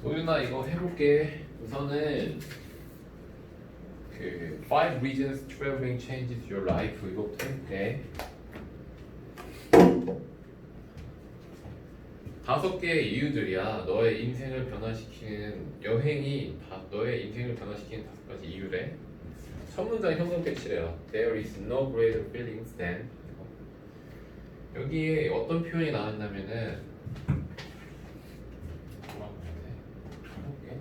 도윤아 이거 해볼게. 우선은 그 Five reasons traveling changes your life 이거부터 해볼게. 5개의 이유들이야. 너의 인생을 변화시키는 여행이 너의 인생을 변화시키는 5가지 이유래. 첫 문장 현금 배치래요. There is no greater feelings than. 여기에 어떤 표현이 나왔냐면은 해볼게.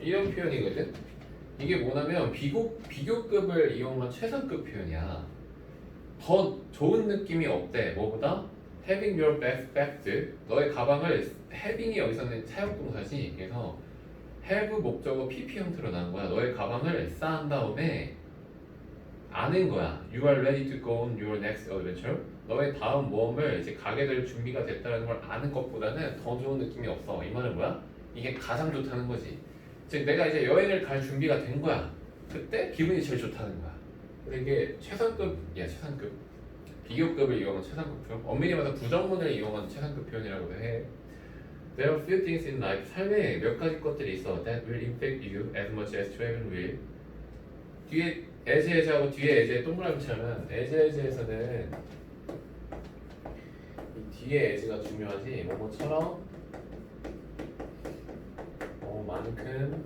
이런 표현이거든. 이게 뭐냐면 비교급을 이용한 최상급 표현이야. 더 좋은 느낌이 없대. 뭐보다? Having your backpacked. 너의 가방을 having이 여기서는 사역동사지. 그래서 have 목적어 PP 형태로 나온 거야. 너의 가방을 쌓은 다음에 아는 거야. You are ready to go on your next adventure. 너의 다음 모험을 이제 가게 될 준비가 됐다는 걸 아는 것보다는 더 좋은 느낌이 없어. 이 말은 뭐야? 이게 가장 좋다는 거지. 즉 내가 이제 여행을 갈 준비가 된 거야. 그때 기분이 제일 좋다는 거야. 근데 이게 최상급이야. 최상급. 비교급을 이용한 최상급 표현. 엄밀히 말해서 부정문을 이용한 최상급 표현이라고도 해. There are few things in life. 삶에 몇 가지 것들이 있어. That will infect you as much as travel will. 뒤에 as하고 뒤에 as에 동그라미 치면 as에서는 이 뒤에 as가 중요하지. 뭐뭐처럼 만큼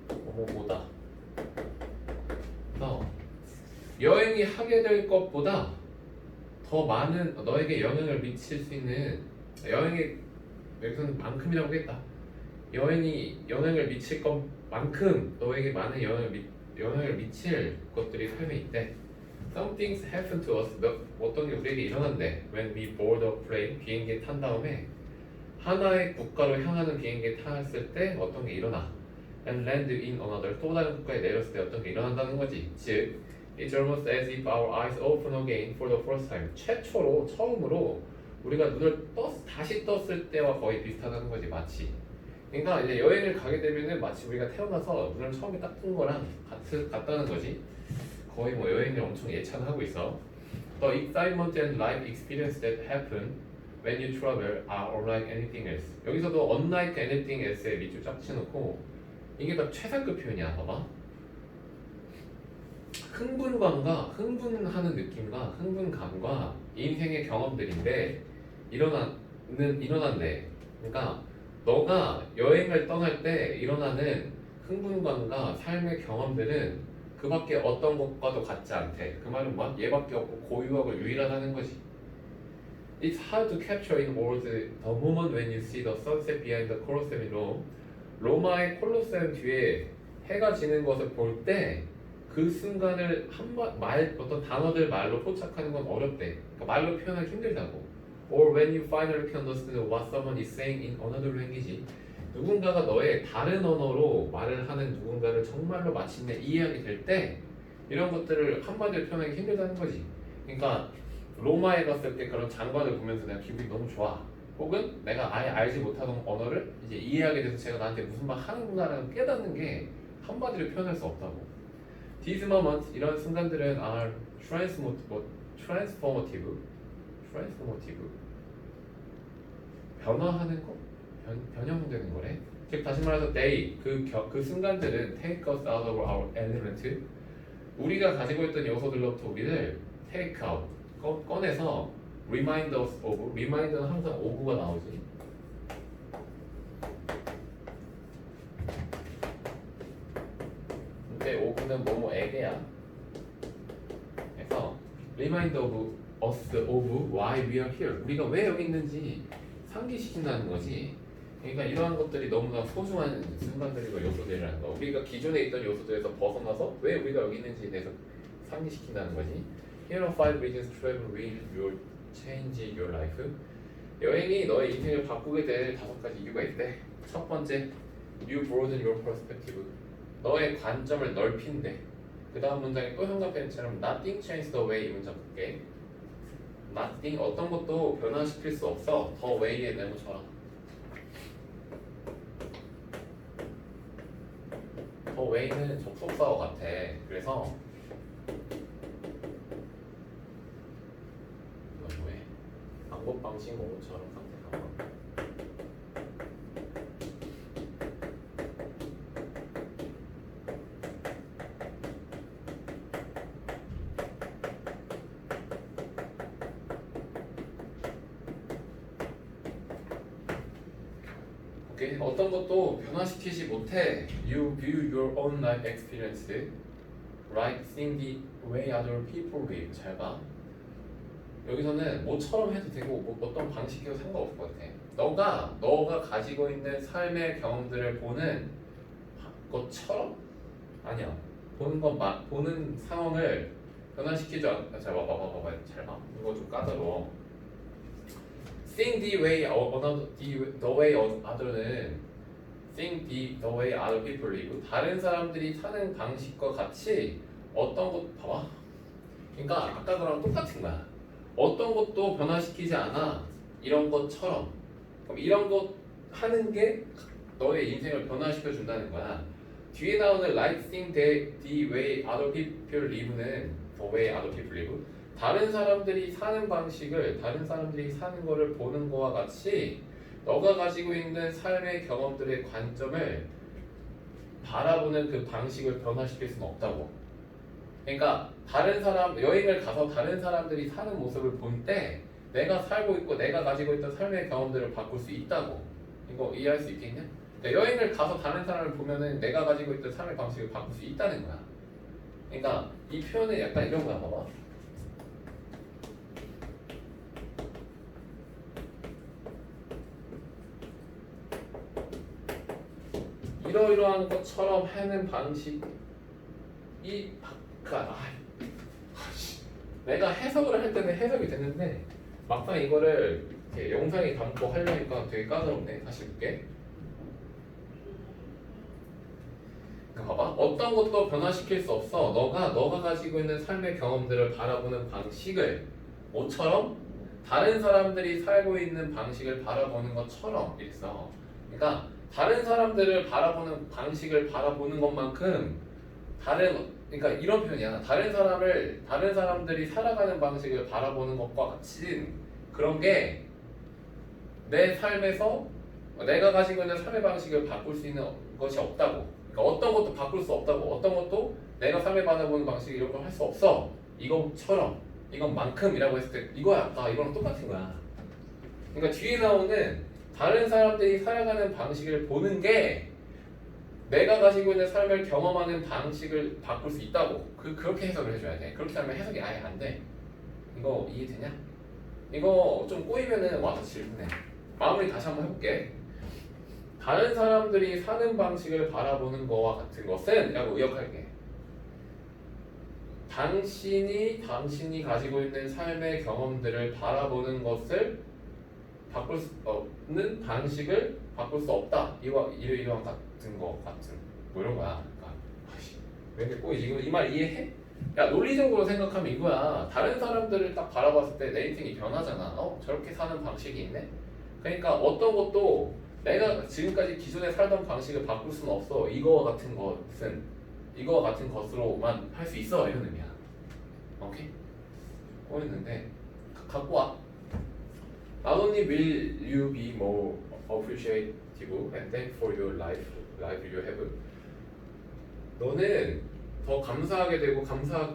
뭐뭐보다 여행이 하게 될 것보다 더 많은 너에게 영향을 미칠 수 있는 여행의 여기서는 만큼이라고 하겠다. 여행이 영향을 미칠 것만큼 너에게 많은 영향을 미칠 것들이 삶에 있대. Some things happen to us. 어떤 게 우리에게 일어난대. When we board a plane, 비행기에 탄 다음에 하나의 국가로 향하는 비행기에 탔을 때 어떤 게 일어나. And land in another. 또 다른 국가에 내렸을 때 어떤 게 일어난다는 거지. 즉, it's almost as if our eyes open again for the first time. 처음으로 우리가 눈을 다시 떴을 때와 거의 비슷하다는 거지, 마치. 그러니까 이제 여행을 가게 되면은 마치 우리가 태어나서 눈을 처음에 딱 뜬 거랑 같다는 거지. 거의 뭐 여행을 엄청 예찬하고 있어. The excitement and life experience that happen when you travel are unlike anything else. 여기서도 unlike anything else에 밑줄 쫙 치놓고 이게 다 최상급 표현이야. 봐봐. 흥분하는 느낌과 흥분감과 인생의 경험들인데 일어난대. 그러니까 너가 여행을 떠날 때 일어나는 흥분감과 삶의 경험들은 그 밖에 어떤 것과도 같지 않대. 그 말은 뭐야? 얘밖에 없고 고유하고 유일하다는 거지. It's hard to capture in words the moment when you see the sunset behind the Colosseum in Rome. 로마의 콜로세움 뒤에 해가 지는 것을 볼 때 그 순간을 어떤 단어들 말로 포착하는 건 어렵대. 그러니까 말로 표현하기 힘들다고. Or when you finally can understand what someone is saying in another language. 누군가가 너의 다른 언어로 말을 하는 누군가를 정말로 마침내 이해하게 될 때 이런 것들을 한마디로 표현하기 힘들다는 거지. 그러니까 로마에 갔을 때 그런 장관을 보면서 내가 기분이 너무 좋아. 혹은 내가 아예 알지 못하던 언어를 이제 이해하게 돼서 제가 나한테 무슨 말 하는구나라는 깨닫는 게 한마디로 표현할 수 없다고. These moments, 이런 순간들은 are transformative. 변화하는 거? 변형되는 거래. 즉 다시 말해서 they, 그 순간들은 take us out of our element. 우리가 가지고 있던 요소들로부터 우리를 take out, 꺼내서 remind us of. remind는 항상 of가 나오지. 근데 of는 뭐뭐에게야. 그래서 remind of us of why we are here. 우리가 왜 여기 있는지 상기시킨다는 거지. 그러니까 이러한 것들이 너무나 소중한 순간들이고 요소들이라는 거. 우리가 기존에 있던 요소들에서 벗어나서 왜 우리가 여기 있는지에 대해서 상기시킨다는 거지. Here are 5 reasons travel will change your life. 여행이 너의 인생을 바꾸게 될 5가지 이유가 있대. 첫 번째, you broaden your perspective. 너의 관점을 넓힌대. 그 다음 문장에 또 현관펜처럼 nothing changes the way 이 문장 볼게. nothing 어떤 것도 변화시킬 수 없어. the way에 네모처럼. the way는 접속사어 같아. 그래서 방식 모처럼 상태 상황. 오케이? 어떤 것도 변화시키지 못해. You view your own life experience like seeing the way other people live. 잘 봐. 여기서는 뭐처럼 해도 되고 뭐 어떤 방식이어도 상관없을 것 같아. 너가 가지고 있는 삶의 경험들을 보는 것처럼 아니야. 보는 상황을 변화시키지 않. 잘 봐봐. 잘 봐. 이거 좀 까다로워. Seeing the way the way other는 seeing the way other people live. 다른 사람들이 사는 방식과 같이 어떤 것 봐봐. 그러니까 아까 거랑 똑같은 거야. 어떤 것도 변화시키지 않아. 이런 것처럼. 그럼 이런 것 하는 게 너의 인생을 변화시켜 준다는 거야. 뒤에 나오는 like seeing the way other people live는 the way other people live. 다른 사람들이 사는 방식을, 다른 사람들이 사는 거를 보는 거와 같이 너가 가지고 있는 삶의 경험들의 관점을 바라보는 그 방식을 변화시킬 수는 없다고. 그러니까 여행을 가서 다른 사람들이 사는 모습을 볼 때 내가 살고 있고 내가 가지고 있던 삶의 경험들을 바꿀 수 있다고. 이거 이해할 수 있겠냐? 그러니까 여행을 가서 다른 사람을 보면은 내가 가지고 있던 삶의 방식을 바꿀 수 있다는 거야. 그러니까 이 표현은 약간 이런 거야. 봐봐. 이러이러한 것처럼 하는 방식이 내가 해석을 할 때는 해석이 됐는데 막상 이거를 이렇게 영상에 담고 하려니까 되게 까다롭네. 다시 볼게. 그러니까 봐봐. 어떤 것도 변화시킬 수 없어. 너가 가지고 있는 삶의 경험들을 바라보는 방식을 뭐처럼 다른 사람들이 살고 있는 방식을 바라보는 것처럼 있어. 그러니까 다른 사람들을 바라보는 방식을 바라보는 것만큼 그러니까 이런 표현이야. 다른 사람들이 살아가는 방식을 바라보는 것과 같이 그런 게 내 삶에서 내가 가지고 있는 삶의 방식을 바꿀 수 있는 것이 없다고. 그러니까 어떤 것도 바꿀 수 없다고. 어떤 것도 내가 삶을 바라보는 방식 이런 걸 할 수 없어. 이것처럼, 이것만큼이라고 했을 때 이거야. 이거랑 똑같은 거야. 그러니까 뒤에 나오는 다른 사람들이 살아가는 방식을 보는 게 내가 가지고 있는 삶을 경험하는 방식을 바꿀 수 있다고. 그렇게 해석을 해줘야 돼. 그렇게 하면 해석이 아예 안 돼. 이거 이해되냐? 이거 좀 꼬이면은 와서 질문해. 마무리 다시 한번 해볼게. 다른 사람들이 사는 방식을 바라보는 거와 같은 것은 라고 의역할게. 당신이 가지고 있는 삶의 경험들을 바라보는 것을 바꿀 수 없는 방식을 바꿀 수 없다. 이러한 같은 거 같은 뭐 이런 거야. 그러니까 왜 이렇게 꼬이지? 이 말 이해해? 야, 논리적으로 생각하면 이거야. 다른 사람들을 딱 바라봤을 때 내 인생이 변하잖아. 저렇게 사는 방식이 있네. 그러니까 어떤 것도 내가 지금까지 기존에 살던 방식을 바꿀 수는 없어. 이거와 같은 것으로만 할 수 있어. 이런 의미야. 오케이? 꼬였는데 갖고 와. Not only will you be more appreciative and thankful for your life you have, 너는 더 감사하게 되고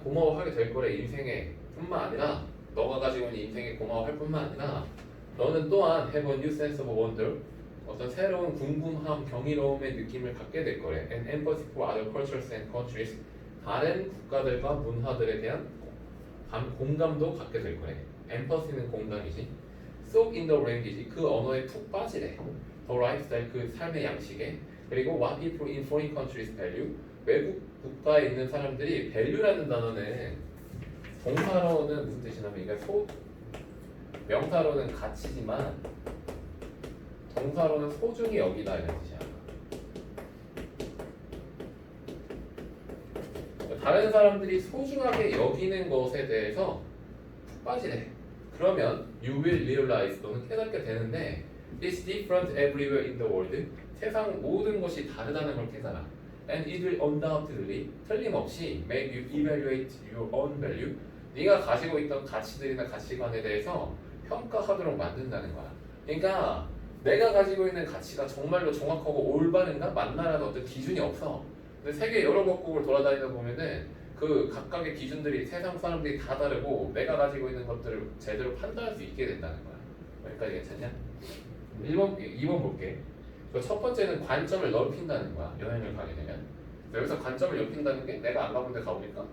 고마워하게 될 거래. 인생에 뿐만 아니라 너가 가지고 있는 인생에 고마워할 뿐만 아니라 너는 또한 have a new sense of wonder, 어떤 새로운 궁금함, 경이로움의 느낌을 갖게 될 거래. And empathy for other cultures and countries, 다른 국가들과 문화들에 대한 공감도 갖게 될 거래. empathy는 공감이지. soak in the language, 그 언어에 푹 빠지래. the lifestyle, 그 삶의 양식에. 그리고 what people in foreign countries value, 외국 국가에 있는 사람들이 value라는 단어는 동사로는 무슨 뜻이냐면 이게 명사로는 가치지만 동사로는 소중히 여기다 이런 뜻이야. 다른 사람들이 소중하게 여기는 것에 대해서 푹 빠지래. 그러면 you will realize, 너는 깨닫게 되는데 it's different everywhere in the world, 세상 모든 것이 다르다는 걸 깨달아. And it will undoubtedly, 틀림없이 make you evaluate your own value, 네가 가지고 있던 가치들이나 가치관에 대해서 평가하도록 만든다는 거야. 그러니까 내가 가지고 있는 가치가 정말로 정확하고 올바른가 맞나라는 어떤 기준이 없어. 근데 세계 여러 각국을 돌아다니다 보면은 그 각각의 기준들이 세상 사람들이 다 다르고 내가 가지고 있는 것들을 제대로 판단할 수 있게 된다는 거야. 여기까지 괜찮냐? 2번 볼게. 첫 번째는 관점을 넓힌다는 거야. 여행을 가게 되면. 여기서 관점을 넓힌다는 게 내가 안 가본 데 가보니까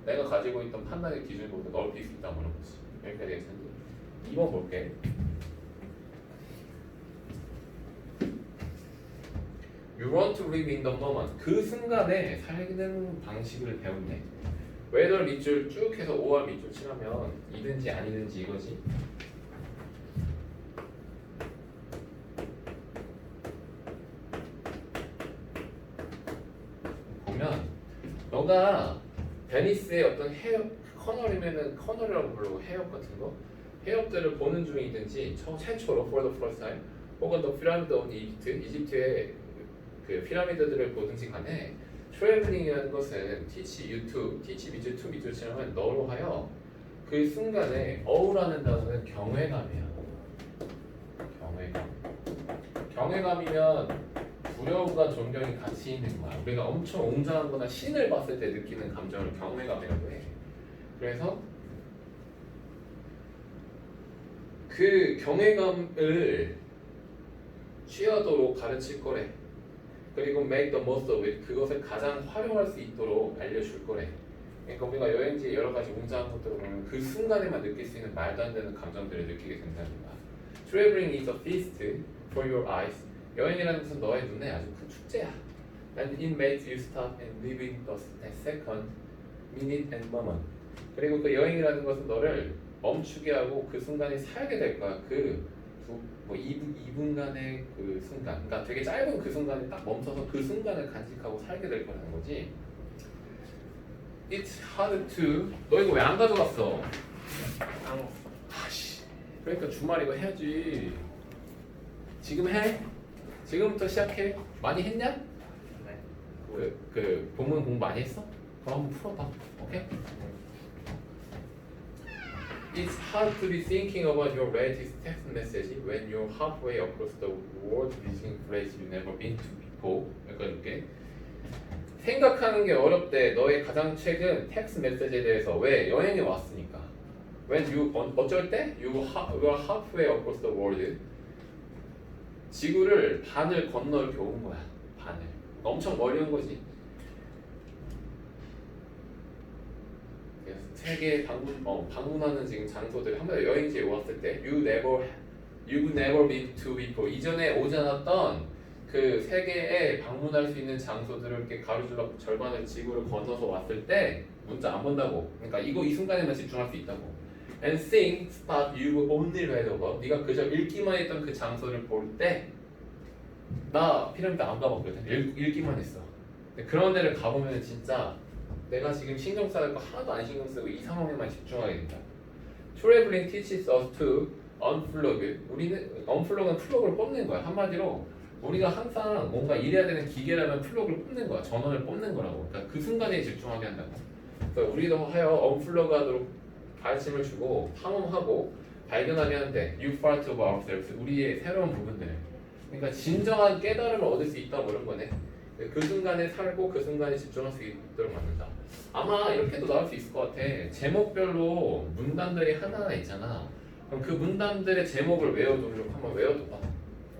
내가 가지고 있던 판단의 기준보다 넓힐 수 있다고 그런 거지. 여기까지 괜찮니? 2번 볼게. You want to live in the moment. 그 순간에 살는 방식을 배운대. whether 밑줄 쭉 해서 5월 밑줄 칠하면 이든지 아니든지 이거지. 보면 너가 베니스의 어떤 해협 커널이면은 커널이라고 부르고 해협 같은 거 해협들을 보는 중이든지 최초로 for the first time 혹은 the pyramid of Egypt 이집트의 그 피라미드들을 보든지 간에 트래블링이라는 것은 teach you to teach 밑줄 to 밑줄 치면 너로 하여 그 순간에 어우라는 단어는 경외감이야. 경외감이면 두려움과 존경이 같이 있는 거야. 우리가 엄청 웅장한 거나 신을 봤을 때 느끼는 감정을 경외감이라고 해. 그래서 그 경외감을 취하도록 가르칠 거래. 그리고 make the most of it. 그것을 가장 활용할 수 있도록 알려줄 거래. 그러니까 우리가 여행지에 여러 가지 웅장한 것들을 보면 그 순간에만 느낄 수 있는 말도 안 되는 감정들을 느끼게 된다는 거야. Traveling is a feast for your eyes. 여행이라는 것은 너의 눈에 아주 큰 축제야. And it makes you stop and live in the second, minute and moment. 그리고 그 여행이라는 것은 너를 멈추게 하고 그 순간에 살게 될 거야. 뭐 2분간의 그 순간, 그러니까 되게 짧은 그 순간에 딱 멈춰서 그 순간을 간직하고 살게 될 거라는 거지. It's hard to. 너 이거 왜 안 가져갔어? 아씨. 그러니까 주말 이거 해야지. 지금 해? 지금부터 시작해? 많이 했냐? 네. 그 본문 공부 많이 했어? 그럼 한번 풀어봐. 오케이? It's hard to be thinking about your latest text message when you're halfway across the world visiting places you've never been to before. 약간 이렇게 생각하는 게 어렵대. 너의 가장 최근 텍스트 메시지에 대해서. 왜? 여행에 왔으니까. When you 어쩔 때? You are halfway across the world. 지구를 반을 건너 이렇게 온 거야. 반을. 엄청 멀리 온 거지. 세계 방문하는 지금 장소들 한 번에 여행지에 왔을 때 you've never been to before. 이전에 오지 않았던 그 세계에 방문할 수 있는 장소들을 이렇게 가로질러 절반을 지구를 건너서 왔을 때 문자 안 본다고. 그러니까 이 순간에만 집중할 수 있다고. And think spot you only read over. 네가 그저 읽기만 했던 그 장소를 볼 때 나 피라미드 안 가봤거든. 읽기만 했어. 근데 그런 데를 가보면 진짜 내가 지금 신경 써야 할 거 하나도 안 신경 쓰고 이 상황에만 집중하게 된다. Traveling teaches us to unplug. 우리는 unplug은 플러그를 뽑는 거야. 한마디로 우리가 항상 뭔가 일해야 되는 기계라면 플러그를 뽑는 거야. 전원을 뽑는 거라고. 그러니까 그 순간에 집중하게 한다고. 그래서 우리도 하여 unplug 하도록 가르침을 주고 탐험하고 발견하게 하는데 You part of ourselves. 우리의 새로운 부분들. 그러니까 진정한 깨달음을 얻을 수 있다 뭐 이런 거네. 그 순간에 살고 그 순간에 집중할 수 있도록 만든다. 아마 이렇게도 나올 수 있을 것 같아. 제목별로 문단들이 하나하나 있잖아. 그럼 그 문단들의 제목을 외워두려고 한번 외워둬봐.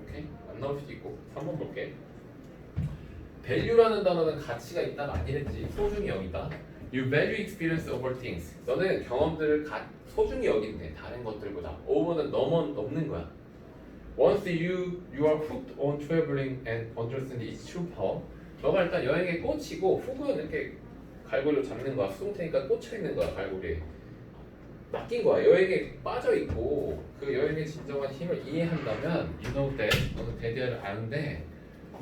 오케이? 안 나올 수도 있고. 3번 볼게. value라는 단어는 가치가 있다가 아니랬지. 소중히 여기다. You value experience over things. 너는 경험들을 소중히 여긴대. 다른 것들보다. over는 넘는 거야. Once you are hooked on traveling and understand its true power. 너가 일단 여행에 꽂히고 훅은 이렇게 갈고리로 잡는 거야. 수동태니까 꽂혀 있는 거야. 갈고리에 맡긴 거야. 여행에 빠져 있고 그 여행의 진정한 힘을 이해한다면 you know that. 너는 대대를 아는데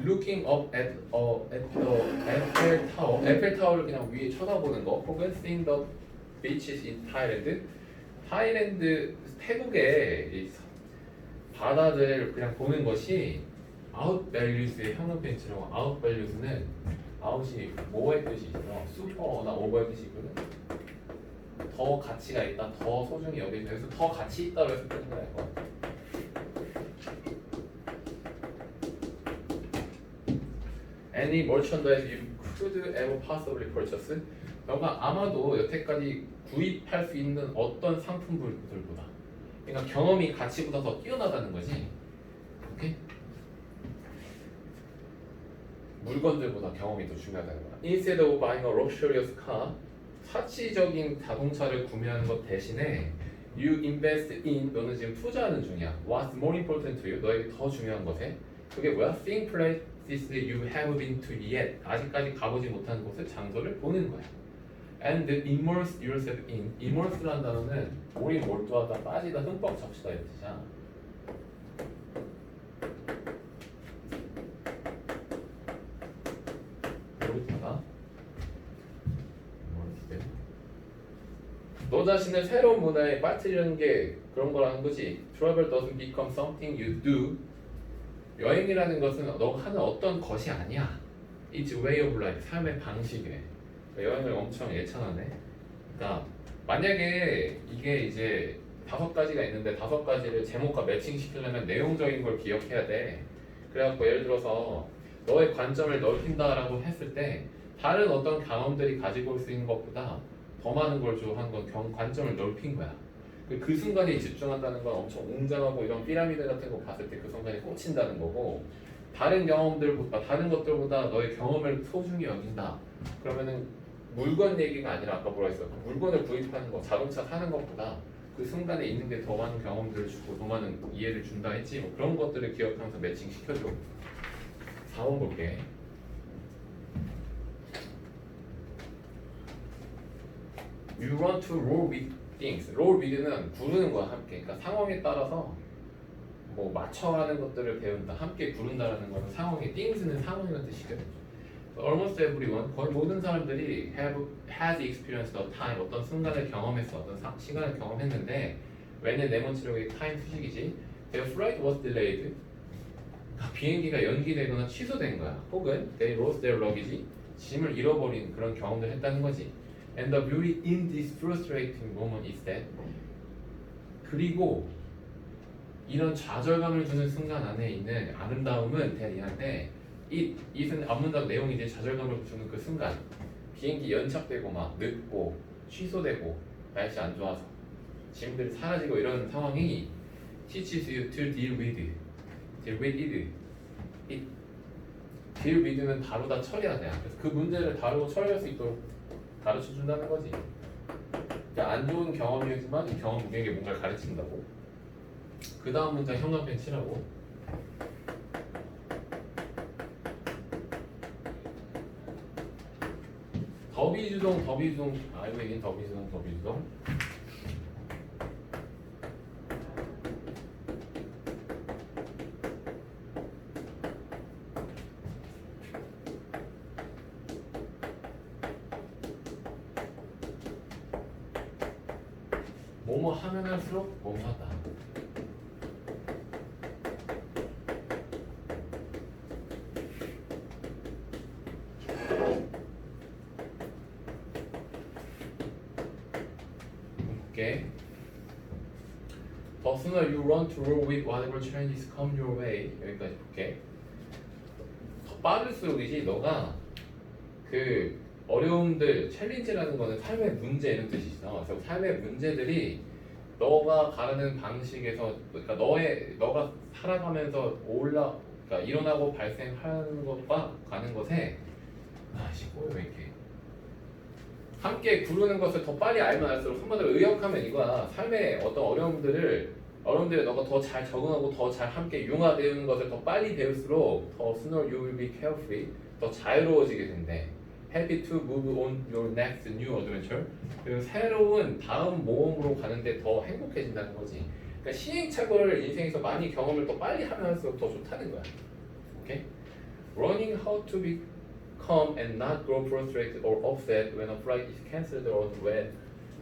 looking up at the Eiffel Tower. 에펠타워를 그냥 위에 쳐다보는 거. 혹은 seeing the beaches in Thailand. 타일랜드 태국의 이 바다들 그냥 보는 것이 아웃 밸류스의 형용 펜치라고. 아웃 밸류스는 아웃이 뭐의 뜻이 있어? 슈퍼나 오버의 뜻이 있거든. 더 가치가 있다, 더 소중히 여기서 여기서 더 가치 있다고 해서 뜨는 거야 이거. Any merchandise you could ever possibly purchase. 너가 아마도 여태까지 구입할 수 있는 어떤 상품들보다, 그러니까 경험이 가치보다 더 뛰어나다는 거지. 오케이? 물건들보다 경험이 더 중요하다는 거야. Instead of buying a luxurious car, 사치적인 자동차를 구매하는 것 대신에 you invest in, 너는 지금 투자하는 중이야. What's more important to you? 너에게 더 중요한 것에. 그게 뭐야? Seeing places you have been to yet. 아직까지 가보지 못한 곳의 장소를 보는 거야. And immerse yourself in. immerse라는 단어는 오래 몰두하다, 빠지다, 흠뻑 적시다 이런 뜻이야. 몰두하다. 너 자신을 새로운 문화에 빠뜨리는 게 그런 거라는 거지. Travel doesn't become something you do. 여행이라는 것은 너가 하는 어떤 것이 아니야. It's a way of life. 삶의 방식이래. 여행을 엄청 예찬하네. 그러니까 만약에 이게 이제 5가지가 있는데 5가지를 제목과 매칭시키려면 내용적인 걸 기억해야 돼. 그래갖고 예를 들어서 너의 관점을 넓힌다라고 했을 때 다른 어떤 경험들이 가지고 올 수 있는 것보다 더 많은 걸 좋아하는 건 관점을 넓힌 거야. 그 순간에 집중한다는 건 엄청 웅장하고 이런 피라미드 같은 거 봤을 때 그 순간에 꽂힌다는 거고, 다른 경험들보다, 다른 것들보다 너의 경험을 소중히 여긴다. 그러면은 물건 얘기가 아니라 아까 뭐라 했어? 물건을 구입하는 거, 자동차 사는 것보다 그 순간에 있는 게 더 많은 경험들을 주고 더 많은 이해를 준다 했지. 뭐 그런 것들을 기억하면서 매칭 시켜줘. 4번 볼게. You want to roll with things. roll with는 구르는 거야, 함께. 그러니까 상황에 따라서 뭐 맞춰가는 것들을 배운다. 함께 구른다라는 거는 상황에, things는 상황이라는 뜻이거든. Almost everyone, 거의 모든 사람들이 has experienced a time, 어떤 순간을 경험했어, 어떤 시간을 경험했는데, when의 네모치력의 time 수식이지. Their flight was delayed. 비행기가 연기되거나 취소된 거야. 혹은 they lost their luggage, 짐을 잃어버린 그런 경험을 했다는 거지. And the beauty in this frustrating moment is that, 그리고 이런 좌절감을 주는 순간 안에 있는 아름다움은 대리한데, it은 앞문장 내용이지. 좌절감을 주는 그 순간, 비행기 연착되고 막 늦고 취소되고 날씨 안 좋아서 짐들이 사라지고 이런 상황이 teaches you to deal with it. deal with는 다루다 처리하자. 그래서 그 문제를 다루고 처리할 수 있도록 가르쳐 준다는 거지. 그러니까 안 좋은 경험이지만 이 경험 우리에게 뭔가를 가르친다고. 그 다음 문장 형광펜 칠하고. 더비주동 알고 있는 더비주동. 뭐뭐 하면 할수록 뭐뭐 하다. 오케이. The sooner you run to roll with whatever challenges come your way. 여기까지 볼게. 더 빠를수록이지. 너가 그 어려움들, 챌린지라는 거는 삶의 문제 이런 뜻이잖아. 그래서 삶의 문제들이 너가 가는 방식에서, 그러니까 너가 살아가면서 그러니까 일어나고 발생하는 것과 가는 것에, 꼬여 왜 이렇게 함께 구르는 것을 더 빨리 알면 알수록, 한마디로 의역하면 이거야. 삶의 어떤 어려움들에 너가 더 잘 적응하고 더 잘 함께 융화되는 것을 더 빨리 배울수록 더 sooner you will be carefree, 더 자유로워지게 된대. Happy to move on your next new adventure. 그리고 새로운 다음 모험으로 가는데 더 행복해진다는 거지. 그러니까 시행착오를 인생에서 많이 경험을 더 빨리 하면 할수록 더 좋다는 거야. 오케이? Learning how to become and not grow frustrated or upset when a flight is cancelled or when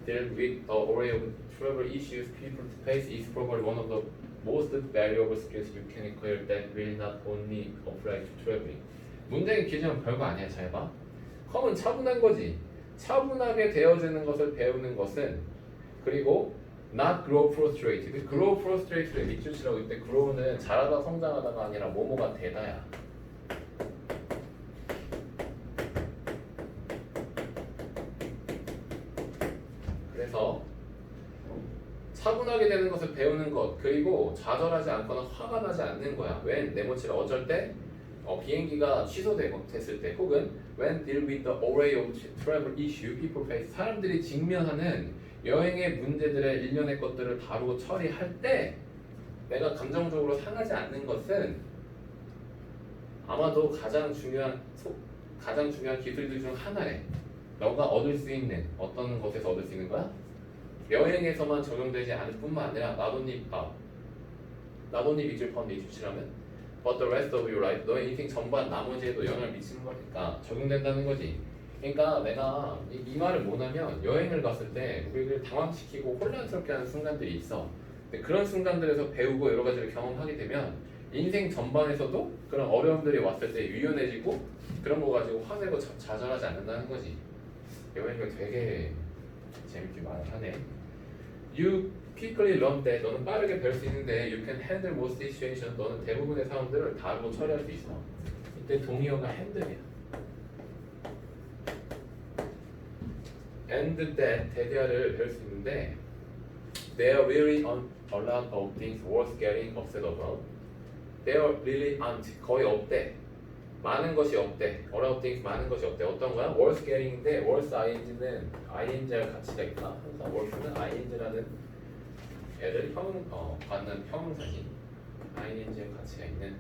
deal with the array of travel issues people face is probably one of the most valuable skills you can acquire that will not only apply to traveling. 문장이 길지만 별거 아니야. 잘 봐. 컴은 차분한 거지. 차분하게 되어지는 것을 배우는 것은 그리고 not grow frustrated. grow frustrated의 밑줄치라고 이때 grow는 자라다 성장하다가 아니라 뭐뭐가 되다야. 그래서 차분하게 되는 것을 배우는 것 그리고 좌절하지 않거나 화가 나지 않는 거야. when 네모치를 어쩔 때 비행기가 취소됐을 때 혹은 when deal with the array of travel issue people face 사람들이 직면하는 여행의 문제들의 일련의 것들을 다루고 처리할 때 내가 감정적으로 상하지 않는 것은 아마도 가장 중요한 기술들 중 하나래. 너가 얻을 수 있는 어떤 것에서 얻을 수 있는 거야? 여행에서만 적용되지 않을 뿐만 아니라 나뭇잎 밑줄 펀드 이주치라면 but the rest of your life 너의 인생 전반 나머지에도 영향을 미치는 거니까 적용된다는 거지. 그러니까 내가 이 말을 뭐냐면 여행을 갔을 때 우리를 당황시키고 혼란스럽게 하는 순간들이 있어. 근데 그런 순간들에서 배우고 여러 가지를 경험하게 되면 인생 전반에서도 그런 어려움들이 왔을 때 유연해지고 그런 거 가지고 화내고 좌절하지 않는다는 거지. 여행을 되게 재밌게 말하네. You quickly learn that 너는 빠르게 배울 수 있는데 you can handle most situations 너는 대부분의 상황들을 다루고 처리할 수 있어. 이때 동의어가 handle이야. and that 대디아를 배울 수 있는데 there are really a lot of things worth getting upset about. There really aren't 거의 없대. 많은 것이 없대. a lot of things 많은 것이 없대. 어떤 거야? worth getting인데 worth ing는 ing할 가치가 있다. 항상 worth는 ing라는 애를 받는 형용사지. ing의 가치가 있는.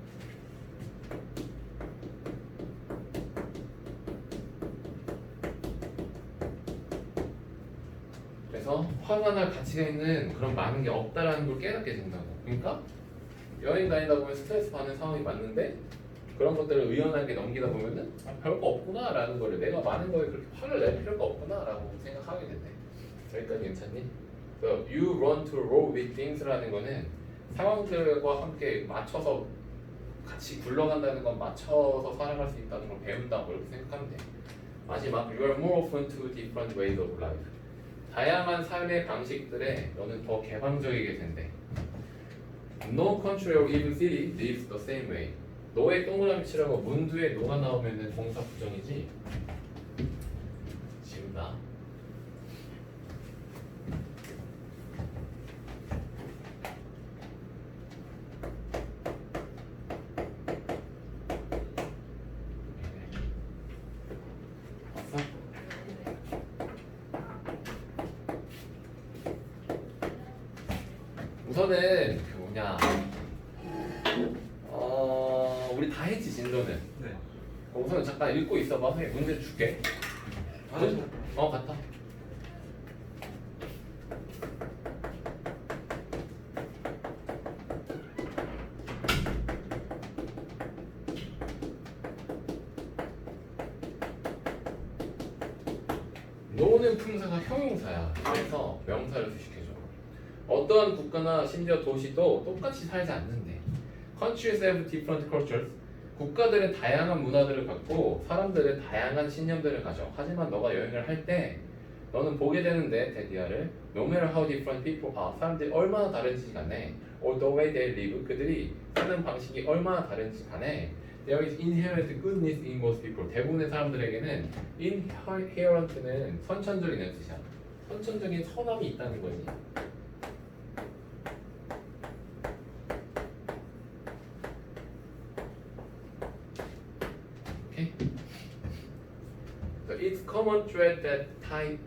그래서 화가 날 가치가 있는 그런 많은 게 없다라는 걸 깨닫게 된다고. 그러니까 여행 다니다 보면 스트레스 받는 상황이 맞는데 그런 것들을 의연하게 넘기다 보면은 별거 없구나라는 거를 내가 많은 거에 그렇게 화를 낼 필요가 없구나라고 생각하게 된대. 여기까지 괜찮니? So you run to roll with things라는 거는 상황들과 함께 맞춰서 같이 굴러간다는 건 맞춰서 살아갈 수 있다는 걸 배운다고 이렇게 생각하면 돼. 마지막 you are more open to different ways of life. 다양한 삶의 방식들에 너는 더 개방적이게 된대. No country or even city lives the same way. 너의 동그라미 치라고 문두에 노가 나오면은 동사 부정이지. 지운다. 왔어? 우선은 그 뭐냐. 우리 다 했지 진도는. 네. 우선 잠깐 읽고 있어봐. 문제 줄게. 갔다. 노는 품사가 형용사야. 그래서 명사를 수식해줘. 어떠한 국가나 심지어 도시도 똑같이 살지 않는데. Countries have different cultures. 국가들은 다양한 문화들을 갖고 사람들은 다양한 신념들을 가져. 하지만 너가 여행을 할 때 너는 보게 되는데 대디아를 No matter how different people are. 사람들이 얼마나 다른지 간에 or the way they live. 그들이 사는 방식이 얼마나 다른지 간에 There is inherent goodness in most people. 대부분의 사람들에게는 inherent는 선천적인 뜻이야. 선천적인 선함이 있다는 거지. Okay? So it's common thread that ties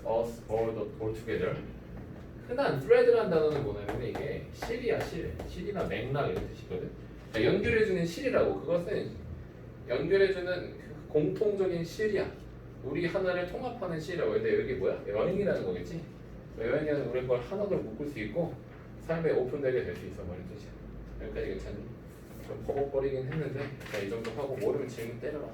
us all together. 흔한 thread라는 단어는 뭐냐면 이게 실이야, 실이나 맥락 이런 뜻이거든. 연결해주는 실이라고. 그것은 연결해주는 공통적인 실이야. 우리 하나를 통합하는 실이라고. 근데 여기 뭐야? 여행이라는 거겠지. 여행에는 우리 걸 하나로 묶을 수 있고 삶에 오픈되게 될 수 있어. 뭐 이런 뜻이야. 여기까지 괜찮니? 좀 버벅거리긴 했는데 자, 이 정도 하고 모르면 질문 때려라.